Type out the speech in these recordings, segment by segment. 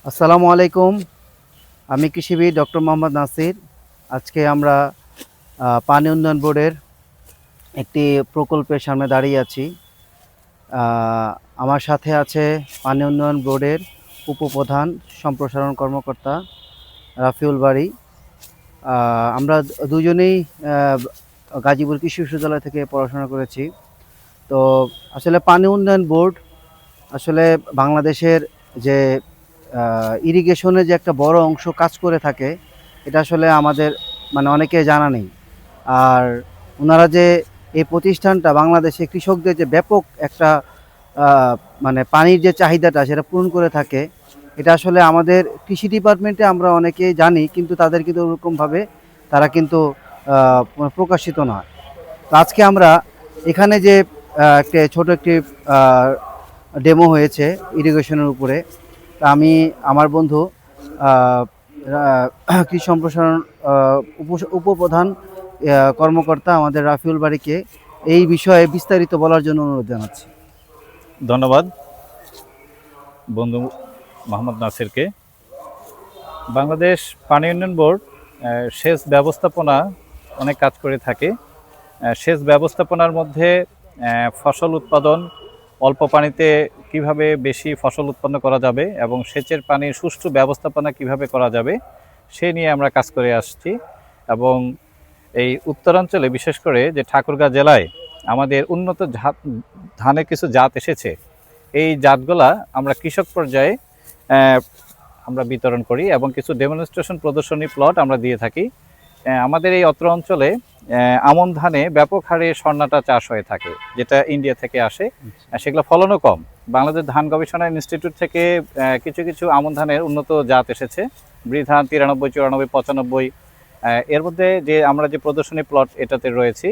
আসসালামু আলাইকুম। আমি কৃষিবিদ ডক্টর মোহাম্মদ নাসির। আজকে আমরা পানি উন্নয়ন বোর্ডের একটি প্রকল্পের সামনে দাঁড়িয়ে আছি। আমার সাথে আছে পানি উন্নয়ন বোর্ডের উপপ্রধান সম্প্রসারণ কর্মকর্তা রাফিউল বারী। আমরা দুজনেই গাজীপুর কৃষি বিশ্ববিদ্যালয় থেকে পড়াশোনা করেছি। তো আসলে পানি উন্নয়ন বোর্ড আসলে বাংলাদেশের যে ইরিগেশনের যে একটা বড় অংশ কাজ করে থাকে, এটা আসলে আমাদের মানে অনেকে জানা নেই। আর ওনারা যে এই প্রতিষ্ঠানটা বাংলাদেশে কৃষকদের যে ব্যাপক একটা মানে পানির যে চাহিদাটা সেটা পূরণ করে থাকে, এটা আসলে আমাদের কৃষি ডিপার্টমেন্টে আমরা অনেকেই জানি, কিন্তু তাদের কিন্তু ওরকমভাবে তারা কিন্তু প্রকাশিত নয়। তো আজকে আমরা এখানে যে একটা ছোট একটি ডেমো হয়েছে ইরিগেশনের উপরে, তা আমি আমার বন্ধু কৃষি সম্প্রসারণ উপপ্রধান কর্মকর্তা আমাদের রাফিউল বারীকে এই বিষয়ে বিস্তারিত বলার জন্য অনুরোধ জানাচ্ছি। ধন্যবাদ বন্ধু মোহাম্মদ নাসিরকে। বাংলাদেশ পানি উন্নয়ন বোর্ড সেচ ব্যবস্থাপনা অনেক কাজ করে থাকে। সেচ ব্যবস্থাপনার মধ্যে ফসল উৎপাদন, অল্প পানিতে কিভাবে বেশি ফসল উৎপন্ন করা যাবে এবং সেচের পানির সুষ্ঠু ব্যবস্থাপনা কিভাবে করা যাবে সে নিয়ে আমরা কাজ করে আসছি। এবং এই উত্তরাঞ্চলে বিশেষ করে যে ঠাকুরগাঁও জেলায় আমাদের উন্নত ধানের কিছু জাত এসেছে, এই জাতগুলা আমরা কৃষক পর্যায়ে আমরা বিতরণ করি এবং কিছু ডেমনস্ট্রেশন প্রদর্শনী প্লট আমরা দিয়ে থাকি। আমাদের এই অত্র অঞ্চলে আমন ধানে ব্যাপক হারে স্বর্ণাটা চাষ হয়ে থাকে, যেটা ইন্ডিয়া থেকে আসে। সেগুলো ফলনও কম। বাংলাদেশ ধান গবেষণা ইনস্টিটিউট থেকে কিছু কিছু আমন ধানের উন্নত জাত এসেছে, বৃধান 93, 94, 95। এর মধ্যে যে আমরা যে প্রদর্শনী প্লট এটাতে রয়েছি,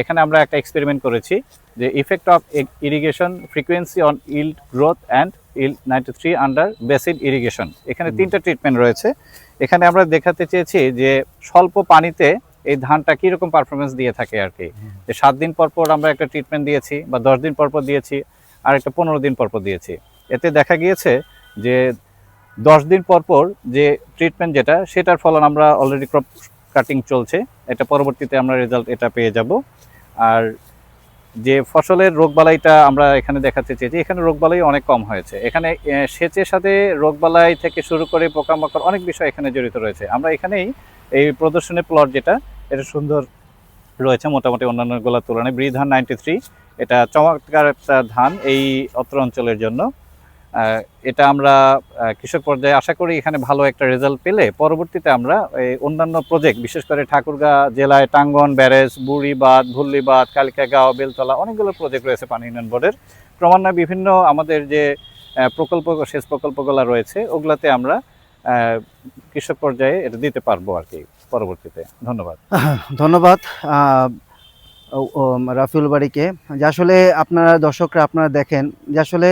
এখানে আমরা একটা এক্সপেরিমেন্ট করেছি যে effect of irrigation frequency on yield growth and yield 93 under beside irrigation. এখানে 3টা ট্রিটমেন্ট রয়েছে। এখানে আমরা দেখাতে চেয়েছি যে স্বল্প পানিতে এই ধানটা কীরকম পারফরমেন্স দিয়ে থাকে আর কি। যে 7 দিন পর পর আমরা একটা ট্রিটমেন্ট দিয়েছি, বা 10 দিন পর পর দিয়েছি, আর একটা 15 দিন পর পর দিয়েছি। এতে দেখা গিয়েছে যে 10 দিন পর পর যে ট্রিটমেন্ট যেটা, সেটার ফলন আমরা অলরেডি ক্রপ কাটিং চলছে, এটা পরবর্তীতে আমরা রেজাল্ট এটা পেয়ে যাব। আর যে ফসলের রোগবালাইটা আমরা এখানে দেখাতে চেয়েছি, এখানে রোগবালাই অনেক কম হয়েছে। এখানে সেচের সাথে রোগবালাই থেকে শুরু করে পোকামাকড় অনেক বিষয় এখানে জড়িত রয়েছে। আমরা এখানেই এই প্রদর্শনী প্লট যেটা, এটা সুন্দর রয়েছে মোটামুটি অন্যান্যগুলোর তুলনায়। বৃধান 93, এটা চমৎকার একটা ধান এই অত্র অঞ্চলের জন্য। এটা আমরা কৃষক পর্যায়ে আশা করি এখানে ভালো একটা রেজাল্ট পেলে পরবর্তীতে আমরা এই অন্যান্য প্রজেক্ট, বিশেষ করে ঠাকুরগাঁও জেলায় টাঙ্গন ব্যারেজ, বুড়িবাঁধ, ভুল্লিবাঁধ, কালিকাগাঁও, বেলতলা, অনেকগুলো প্রজেক্ট রয়েছে পানি উন্নয়ন বোর্ডের। ক্রমান্বয়ে বিভিন্ন আমাদের যে প্রকল্প, সেচ প্রকল্পগুলো রয়েছে, ওগুলাতে আমরা কৃষক পর্যায়ে এটা দিতে পারবো আর কি পরবর্তীতে। ধন্যবাদ। ধন্যবাদ রাফিউল বারীকে। যে আসলে আপনারা দর্শকরা আপনারা দেখেন যে আসলে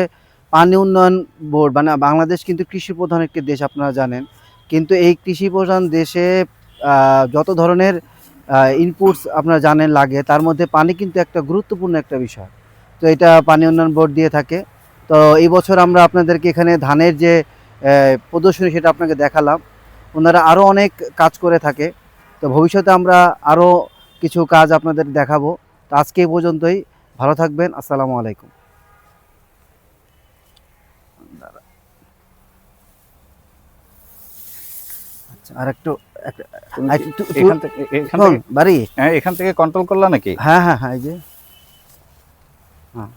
পানি উন্নয়ন বোর্ড মানে বাংলাদেশ কিন্তু কৃষি প্রধান একটি দেশ, আপনারা জানেন। কিন্তু এই কৃষি প্রধান দেশে যত ধরনের ইনপুটস আপনারা জানেন লাগে, তার মধ্যে পানি কিন্তু একটা গুরুত্বপূর্ণ একটা বিষয়। তো এটা পানি উন্নয়ন বোর্ড দিয়ে থাকে। তো এই বছর আমরা আপনাদেরকে এখানে ধানের যে প্রদর্শনী সেটা আপনাকে দেখালাম। ওনারা আরও অনেক কাজ করে থাকে। তো ভবিষ্যতে আমরা আরও কিছু কাজ আপনাদের দেখাবো। তো আজকে এই পর্যন্তই। ভালো থাকবেন। আসসালামু আলাইকুম। আচ্ছা, আর একটু বাড়ি এখান থেকে কন্ট্রোল করলা নাকি? হ্যাঁ হ্যাঁ হ্যাঁ, এই যে হ্যাঁ।